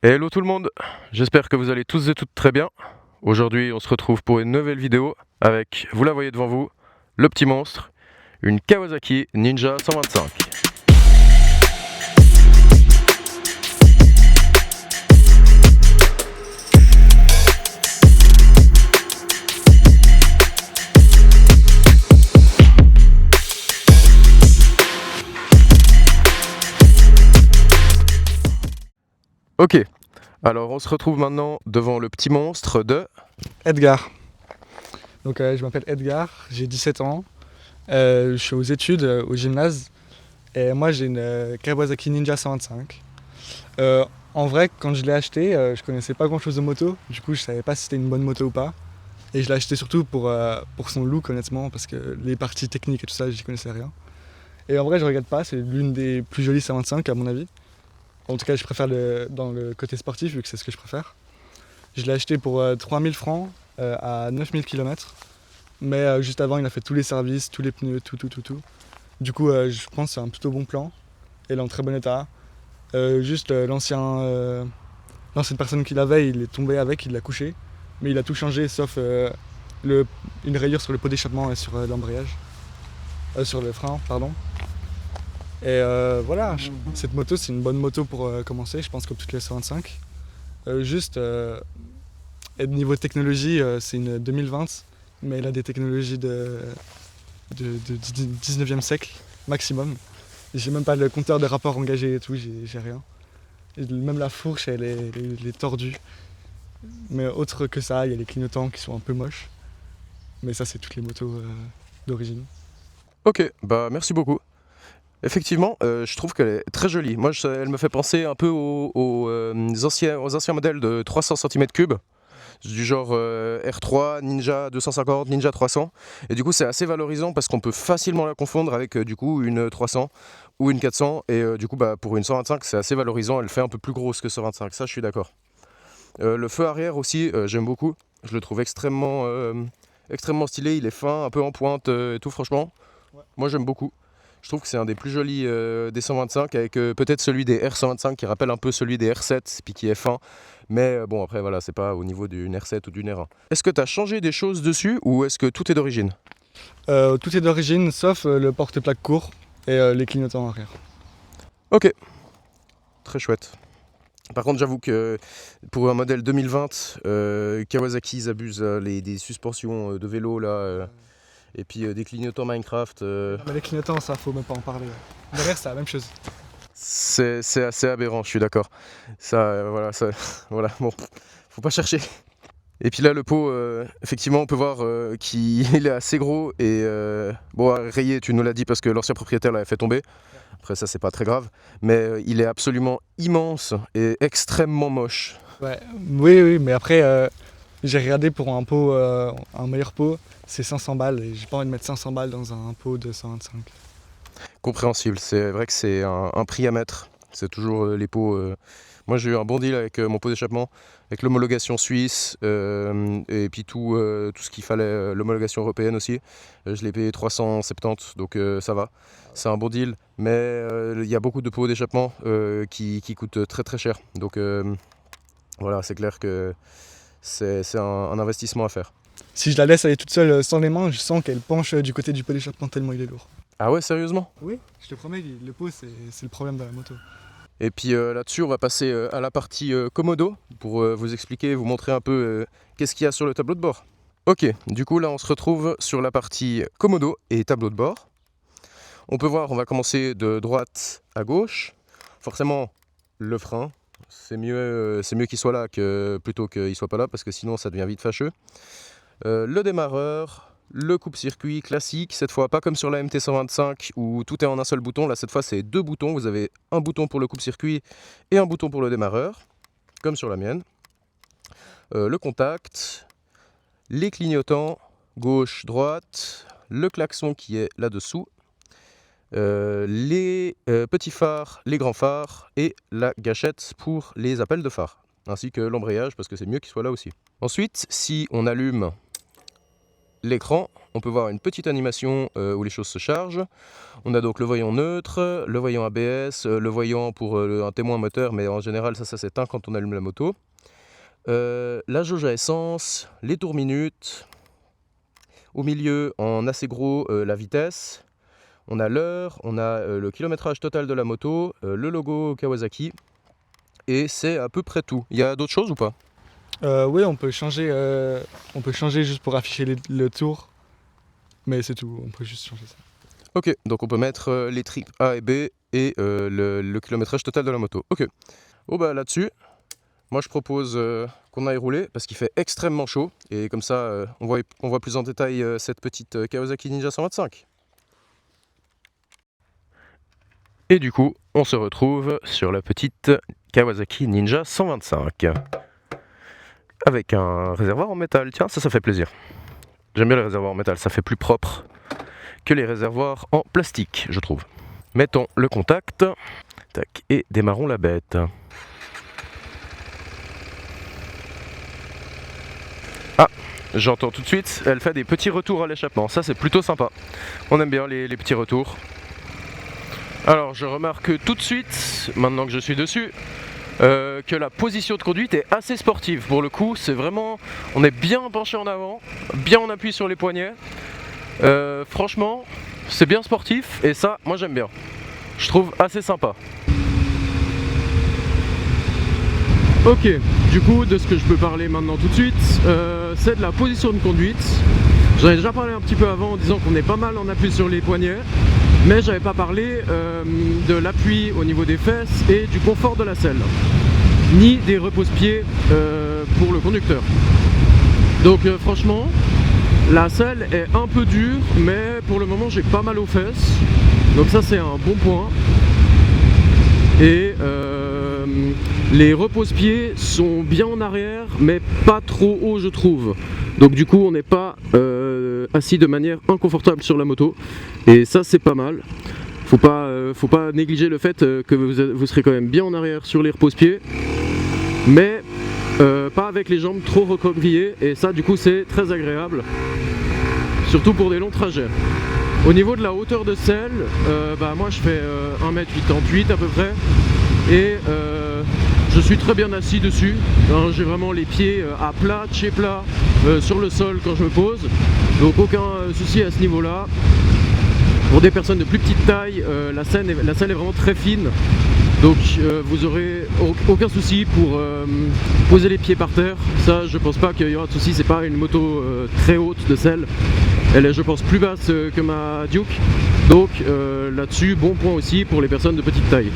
Hello tout le monde, j'espère que vous allez tous et toutes très bien. Aujourd'hui on se retrouve pour une nouvelle vidéo avec, vous la voyez devant vous, le petit monstre, une Kawasaki Ninja 125. Ok, alors on se retrouve maintenant devant le petit monstre de... Edgar. Donc je m'appelle Edgar, j'ai 17 ans, je suis aux études au gymnase et moi j'ai une Kawasaki Ninja 125. En vrai, quand je l'ai acheté, je connaissais pas grand chose de moto, du coup je savais pas si c'était une bonne moto ou pas. Et je l'ai acheté surtout pour son look honnêtement, parce que les parties techniques et tout ça, j'y connaissais rien. Et en vrai je regrette pas, c'est l'une des plus jolies 125 à mon avis. En tout cas je préfère dans le côté sportif vu que c'est ce que je préfère. Je l'ai acheté pour 3000 francs à 9000 km. Mais juste avant, il a fait tous les services, tous les pneus, tout. Du coup, je pense que c'est un plutôt bon plan. Elle est en très bon état. L'ancienne personne qui l'avait, il est tombé avec, il l'a couché. Mais il a tout changé sauf une rayure sur le pot d'échappement et sur l'embrayage. Sur le frein, pardon. Et voilà, cette moto, c'est une bonne moto pour commencer, je pense, comme toutes les 125. Et niveau technologie, c'est une 2020, mais elle a des technologies de 19e siècle maximum. J'ai même pas le compteur de rapport engagé et tout, j'ai rien. Et même la fourche, elle est tordue. Mais autre que ça, il y a les clignotants qui sont un peu moches. Mais ça, c'est toutes les motos d'origine. Ok, bah merci beaucoup. Effectivement, je trouve qu'elle est très jolie. Moi, elle me fait penser un peu aux anciens modèles de 300 cm3. Du genre R3, Ninja 250, Ninja 300. Et du coup, c'est assez valorisant parce qu'on peut facilement la confondre avec du coup une 300 ou une 400. Et du coup, bah, pour une 125, c'est assez valorisant. Elle fait un peu plus grosse que 125, ça je suis d'accord. Le feu arrière aussi, j'aime beaucoup. Je le trouve extrêmement stylé. Il est fin, un peu en pointe et tout, franchement. Ouais. Moi, j'aime beaucoup. Je trouve que c'est un des plus jolis des 125 avec peut-être celui des R125 qui rappelle un peu celui des R7 puis qui est fin. Mais bon, après, voilà, c'est pas au niveau d'une R7 ou d'une R1. Est-ce que tu as changé des choses dessus ou est-ce que tout est d'origine? Tout est d'origine sauf le porte-plaque court et les clignotants arrière. Ok, très chouette. Par contre, j'avoue que pour un modèle 2020, Kawasaki ils abusent des suspensions de vélo là. Et puis des clignotants Minecraft. Mais les clignotants, ça, faut même pas en parler. Derrière, c'est la même chose. C'est assez aberrant, je suis d'accord. Voilà, bon, faut pas chercher. Et puis là, le pot, effectivement, on peut voir qu'il est assez gros et bon, rayé, tu nous l'as dit parce que l'ancien propriétaire l'avait fait tomber. Après, ça, c'est pas très grave, mais il est absolument immense et extrêmement moche. Ouais, oui, mais après, j'ai regardé pour un pot, un meilleur pot, c'est 500 balles et j'ai pas envie de mettre 500 balles dans un pot de 125. Compréhensible, c'est vrai que c'est un prix à mettre. C'est toujours les pots. Moi, j'ai eu un bon deal avec mon pot d'échappement, avec l'homologation suisse et puis tout ce qu'il fallait, l'homologation européenne aussi. Je l'ai payé 370, donc ça va. C'est un bon deal, mais il y a beaucoup de pots d'échappement qui coûtent très très cher. Donc voilà, c'est clair que c'est un investissement à faire. Si je la laisse aller toute seule sans les mains, je sens qu'elle penche du côté du pot d'échappement tellement il est lourd. Ah ouais, sérieusement? Oui, je te promets, le pot, c'est le problème de la moto. Et puis là-dessus, on va passer à la partie Komodo pour vous expliquer, vous montrer un peu qu'est-ce qu'il y a sur le tableau de bord. Ok, du coup là on se retrouve sur la partie Komodo et tableau de bord. On peut voir, on va commencer de droite à gauche. Forcément, le frein, c'est mieux qu'il soit là plutôt qu'il soit pas là parce que sinon ça devient vite fâcheux. Le démarreur, le coupe-circuit classique, cette fois pas comme sur la MT125 où tout est en un seul bouton, là cette fois c'est deux boutons, vous avez un bouton pour le coupe-circuit et un bouton pour le démarreur, comme sur la mienne. Le contact, les clignotants, gauche, droite, le klaxon qui est là-dessous, les petits phares, les grands phares et la gâchette pour les appels de phare, ainsi que l'embrayage parce que c'est mieux qu'il soit là aussi. Ensuite, si on allume l'écran, on peut voir une petite animation où les choses se chargent. On a donc le voyant neutre, le voyant ABS, le voyant pour un témoin moteur, mais en général ça s'éteint quand on allume la moto. La jauge à essence, les tours minutes. Au milieu, en assez gros, la vitesse. On a l'heure, on a le kilométrage total de la moto, le logo Kawasaki. Et c'est à peu près tout. Il y a d'autres choses ou pas ? Oui, on peut changer juste pour afficher le tour. Mais c'est tout, on peut juste changer ça. Ok, donc on peut mettre les tripes A et B et le kilométrage total de la moto. Ok. Bon bah là-dessus, moi je propose qu'on aille rouler parce qu'il fait extrêmement chaud. Et comme ça, on voit plus en détail cette petite Kawasaki Ninja 125. Et du coup, on se retrouve sur la petite Kawasaki Ninja 125. Avec un réservoir en métal. Tiens, ça fait plaisir. J'aime bien les réservoirs en métal, ça fait plus propre que les réservoirs en plastique, je trouve. Mettons le contact. Tac, et démarrons la bête. Ah, j'entends tout de suite, elle fait des petits retours à l'échappement. Ça, c'est plutôt sympa. On aime bien les petits retours. Alors je remarque tout de suite, maintenant que je suis dessus, que la position de conduite est assez sportive. Pour le coup, c'est vraiment, on est bien penché en avant, bien en appui sur les poignets. Franchement, c'est bien sportif et ça, moi j'aime bien. Je trouve assez sympa. Ok, du coup, de ce que je peux parler maintenant tout de suite, c'est de la position de conduite. J'en ai déjà parlé un petit peu avant en disant qu'on est pas mal en appui sur les poignets. Mais j'avais pas parlé de l'appui au niveau des fesses et du confort de la selle, ni des repose-pieds pour le conducteur. Donc franchement, la selle est un peu dure, mais pour le moment j'ai pas mal aux fesses, donc ça c'est un bon point. Et les repose-pieds sont bien en arrière, mais pas trop haut je trouve. Donc du coup on n'est pas assis de manière inconfortable sur la moto. Et ça c'est pas mal. Faut pas négliger le fait que vous serez quand même bien en arrière sur les repose-pieds. Mais pas avec les jambes trop recroquevillées. Et ça du coup c'est très agréable. Surtout pour des longs trajets. Au niveau de la hauteur de selle, moi je fais 1m88 à peu près. Et je suis très bien assis dessus, hein, j'ai vraiment les pieds à plat, chez plat, sur le sol quand je me pose, donc aucun souci à ce niveau-là. Pour des personnes de plus petite taille, la selle est vraiment très fine, donc vous aurez aucun souci pour poser les pieds par terre. Ça je pense pas qu'il y aura de souci, c'est pas une moto très haute de selle, elle est je pense plus basse que ma Duke, donc là-dessus bon point aussi pour les personnes de petite taille.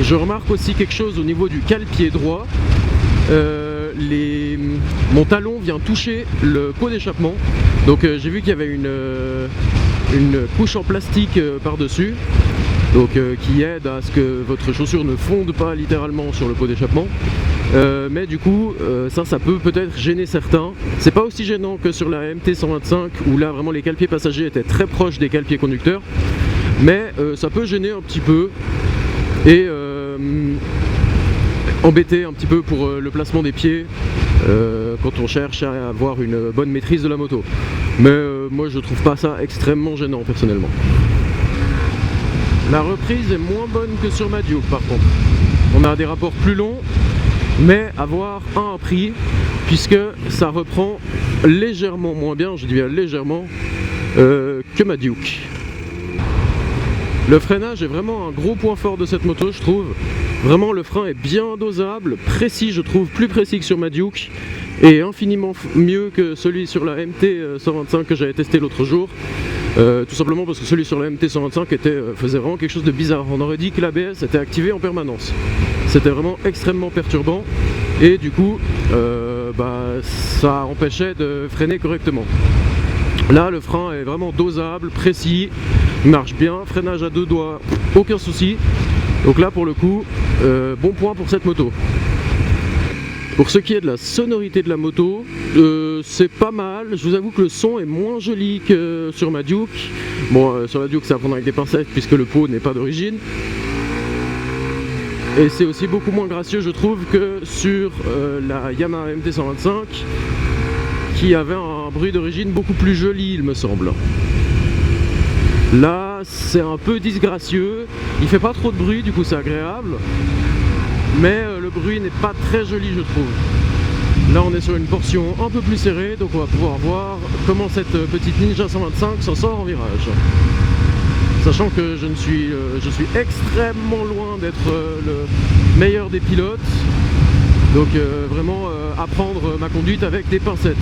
Je remarque aussi quelque chose au niveau du cale-pied droit. Mon talon vient toucher le pot d'échappement. Donc j'ai vu qu'il y avait une couche en plastique par-dessus. Donc qui aide à ce que votre chaussure ne fonde pas littéralement sur le pot d'échappement. Mais du coup, ça peut peut-être gêner certains. C'est pas aussi gênant que sur la MT 125 où là vraiment les cale-pieds passagers étaient très proches des cale-pieds conducteurs. Mais ça peut gêner un petit peu. Et embêter un petit peu pour le placement des pieds quand on cherche à avoir une bonne maîtrise de la moto. Mais moi je trouve pas ça extrêmement gênant personnellement. La reprise est moins bonne que sur ma Duke par contre. On a des rapports plus longs, mais avoir un prix puisque ça reprend légèrement moins bien, je dis bien légèrement, que ma Duke. Le freinage est vraiment un gros point fort de cette moto je trouve. Vraiment le frein est bien dosable, précis je trouve, plus précis que sur ma Duke et infiniment mieux que celui sur la MT 125 que j'avais testé l'autre jour. Tout simplement parce que celui sur la MT 125 faisait vraiment quelque chose de bizarre. On aurait dit que l'ABS était activé en permanence. C'était vraiment extrêmement perturbant et du coup ça empêchait de freiner correctement. Là le frein est vraiment dosable, précis, il marche bien, freinage à deux doigts, aucun souci. Donc là pour le coup, bon point pour cette moto. Pour ce qui est de la sonorité de la moto, c'est pas mal. Je vous avoue que le son est moins joli que sur ma Duke. Bon, sur la Duke c'est à prendre avec des pincettes puisque le pot n'est pas d'origine. Et c'est aussi beaucoup moins gracieux je trouve que sur la Yamaha MT 125 qui avait un bruit d'origine beaucoup plus joli, il me semble. Là, c'est un peu disgracieux, il fait pas trop de bruit, du coup c'est agréable, mais le bruit n'est pas très joli, je trouve. Là, on est sur une portion un peu plus serrée, donc on va pouvoir voir comment cette petite Ninja 125 s'en sort en virage. Sachant que je suis extrêmement loin d'être le meilleur des pilotes, donc vraiment apprendre ma conduite avec des pincettes.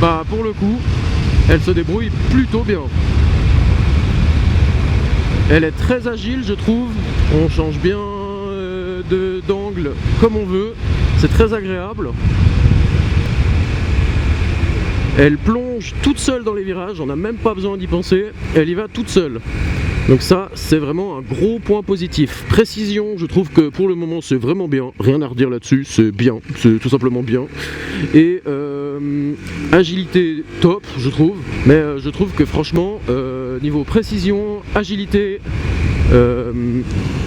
Bah pour le coup, elle se débrouille plutôt bien. Elle est très agile, je trouve. On change bien d'angle comme on veut. C'est très agréable. Elle plonge toute seule dans les virages, on n'a même pas besoin d'y penser. Elle y va toute seule. Donc ça, c'est vraiment un gros point positif. Précision, je trouve que pour le moment, c'est vraiment bien. Rien à redire là-dessus, c'est bien. C'est tout simplement bien. Et agilité, top, je trouve. Mais je trouve que franchement, niveau précision, agilité,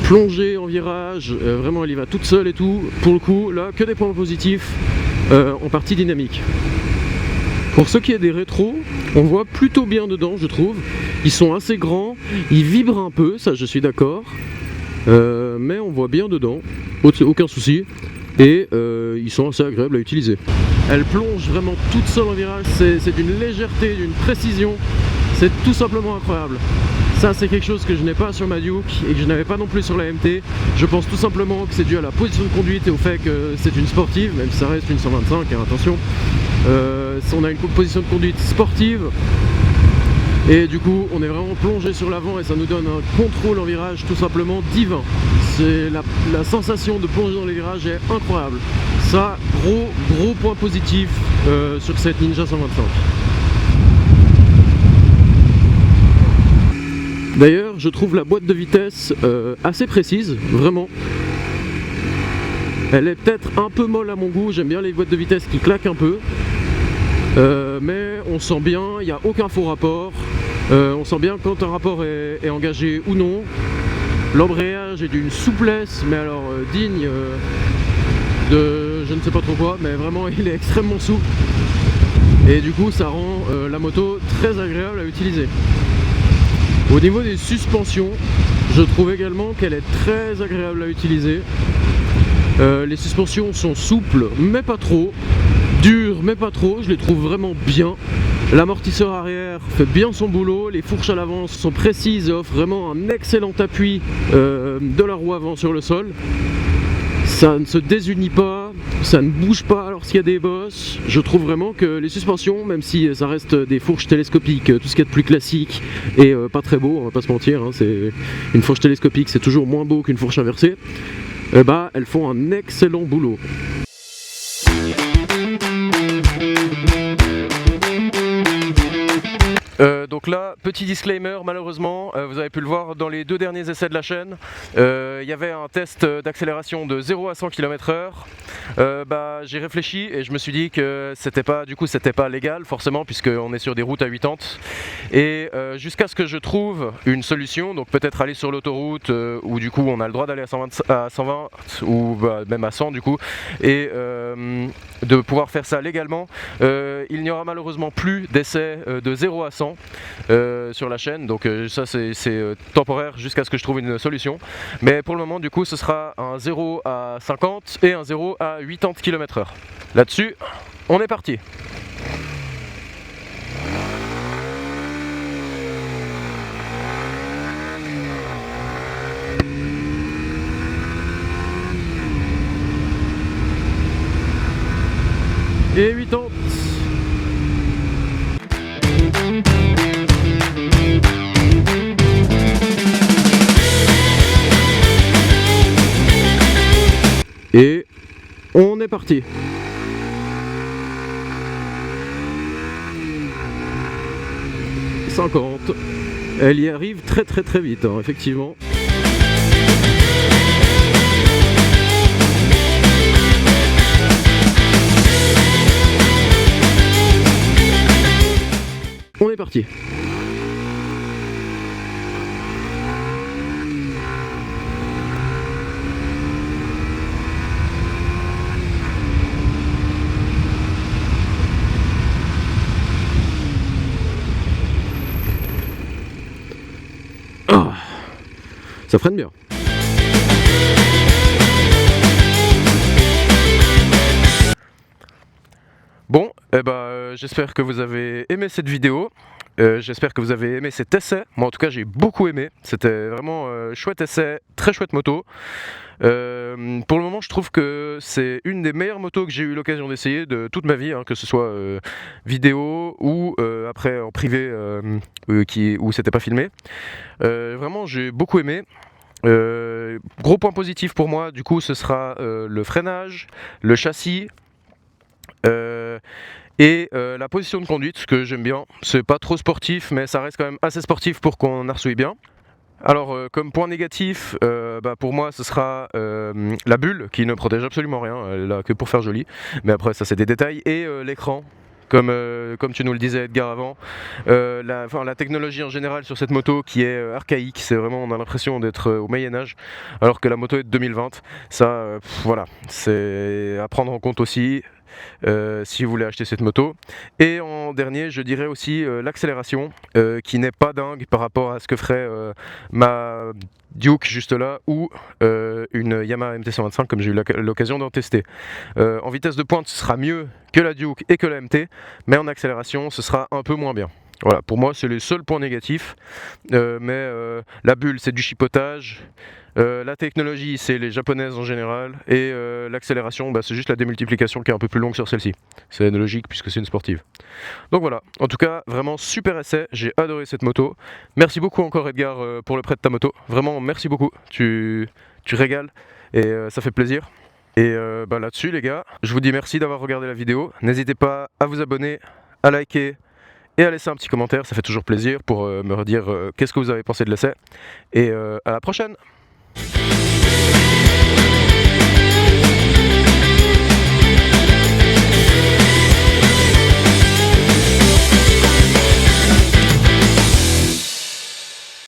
plongée en virage, vraiment elle y va toute seule et tout. Pour le coup, là, que des points positifs en partie dynamique. Pour ce qui est des rétros, on voit plutôt bien dedans, je trouve. Ils sont assez grands, ils vibrent un peu, ça je suis d'accord. Mais on voit bien dedans, aucun souci. Et ils sont assez agréables à utiliser. Elle plonge vraiment toute seule en virage, c'est d'une légèreté, d'une précision. C'est tout simplement incroyable. Ça, c'est quelque chose que je n'ai pas sur ma Duke et que je n'avais pas non plus sur la MT. Je pense tout simplement que c'est dû à la position de conduite et au fait que c'est une sportive, même si ça reste une 125, hein, attention. On a une position de conduite sportive et du coup on est vraiment plongé sur l'avant et ça nous donne un contrôle en virage tout simplement divin. C'est la sensation de plonger dans les virages est incroyable. Ça, gros point positif sur cette Ninja 125. D'ailleurs, je trouve la boîte de vitesse assez précise, vraiment. Elle est peut-être un peu molle à mon goût, j'aime bien les boîtes de vitesse qui claquent un peu. Mais on sent bien, il n'y a aucun faux rapport. On sent bien quand un rapport est engagé ou non. L'embrayage est d'une souplesse, mais alors digne de je ne sais pas trop quoi, mais vraiment il est extrêmement souple. Et du coup ça rend la moto très agréable à utiliser. Au niveau des suspensions, je trouve également qu'elle est très agréable à utiliser. Les suspensions sont souples, mais pas trop. Dures, mais pas trop. Je les trouve vraiment bien. L'amortisseur arrière fait bien son boulot. Les fourches à l'avant sont précises et offrent vraiment un excellent appui de la roue avant sur le sol. Ça ne se désunit pas, ça ne bouge pas lorsqu'il y a des bosses. Je trouve vraiment que les suspensions, même si ça reste des fourches télescopiques, tout ce qu'il y a de plus classique et pas très beau, on va pas se mentir, hein, une fourche télescopique c'est toujours moins beau qu'une fourche inversée, elles font un excellent boulot. Donc là, petit disclaimer, malheureusement, vous avez pu le voir dans les 2 derniers essais de la chaîne, il y avait un test d'accélération de 0 à 100 km/h. J'ai réfléchi et je me suis dit que c'était pas légal forcément puisqu'on est sur des routes à 80. Et jusqu'à ce que je trouve une solution, donc peut-être aller sur l'autoroute où du coup on a le droit d'aller à 120 ou même à 100 du coup, et de pouvoir faire ça légalement, il n'y aura malheureusement plus d'essais de 0 à 100 sur la chaîne, donc ça c'est temporaire jusqu'à ce que je trouve une solution. Mais pour le moment du coup ce sera un 0 à 50 et un 0 à 80 km/h. Là-dessus, on est parti. Et 80. Et on est parti. « 50. Elle y arrive très vite, hein, effectivement. parti. Oh, ça freine bien. Bon, j'espère que vous avez aimé cette vidéo. J'espère que vous avez aimé cet essai. Moi en tout cas j'ai beaucoup aimé. C'était vraiment chouette essai, très chouette moto. Pour le moment je trouve que c'est une des meilleures motos que j'ai eu l'occasion d'essayer de toute ma vie, hein, que ce soit vidéo ou après en privé où c'était pas filmé. Vraiment j'ai beaucoup aimé. Gros point positif pour moi du coup ce sera le freinage, le châssis. Et la position de conduite, ce que j'aime bien, c'est pas trop sportif, mais ça reste quand même assez sportif pour qu'on arsouille bien. Alors, comme point négatif, pour moi, ce sera la bulle qui ne protège absolument rien, elle est là que pour faire joli. Mais après, ça, c'est des détails. Et l'écran, comme tu nous le disais, Edgar, avant. La technologie en général sur cette moto qui est archaïque, c'est vraiment, on a l'impression d'être au Moyen-Âge, alors que la moto est de 2020. Ça, voilà, c'est à prendre en compte aussi. Si vous voulez acheter cette moto. Et en dernier, je dirais aussi l'accélération qui n'est pas dingue par rapport à ce que ferait ma Duke juste là ou une Yamaha MT-125 comme j'ai eu l'occasion d'en tester. En vitesse de pointe, ce sera mieux que la Duke et que la MT, mais en accélération, ce sera un peu moins bien. Voilà, pour moi, c'est les seuls points négatifs. La bulle, c'est du chipotage. La technologie, c'est les japonaises en général. Et l'accélération, c'est juste la démultiplication qui est un peu plus longue sur celle-ci. C'est logique puisque c'est une sportive. Donc voilà, en tout cas, vraiment super essai. J'ai adoré cette moto. Merci beaucoup encore Edgar pour le prêt de ta moto. Vraiment, merci beaucoup. Tu régales et ça fait plaisir. Et là-dessus les gars, je vous dis merci d'avoir regardé la vidéo. N'hésitez pas à vous abonner, à liker et à laisser un petit commentaire, ça fait toujours plaisir pour me redire qu'est-ce que vous avez pensé de l'essai. Et à la prochaine!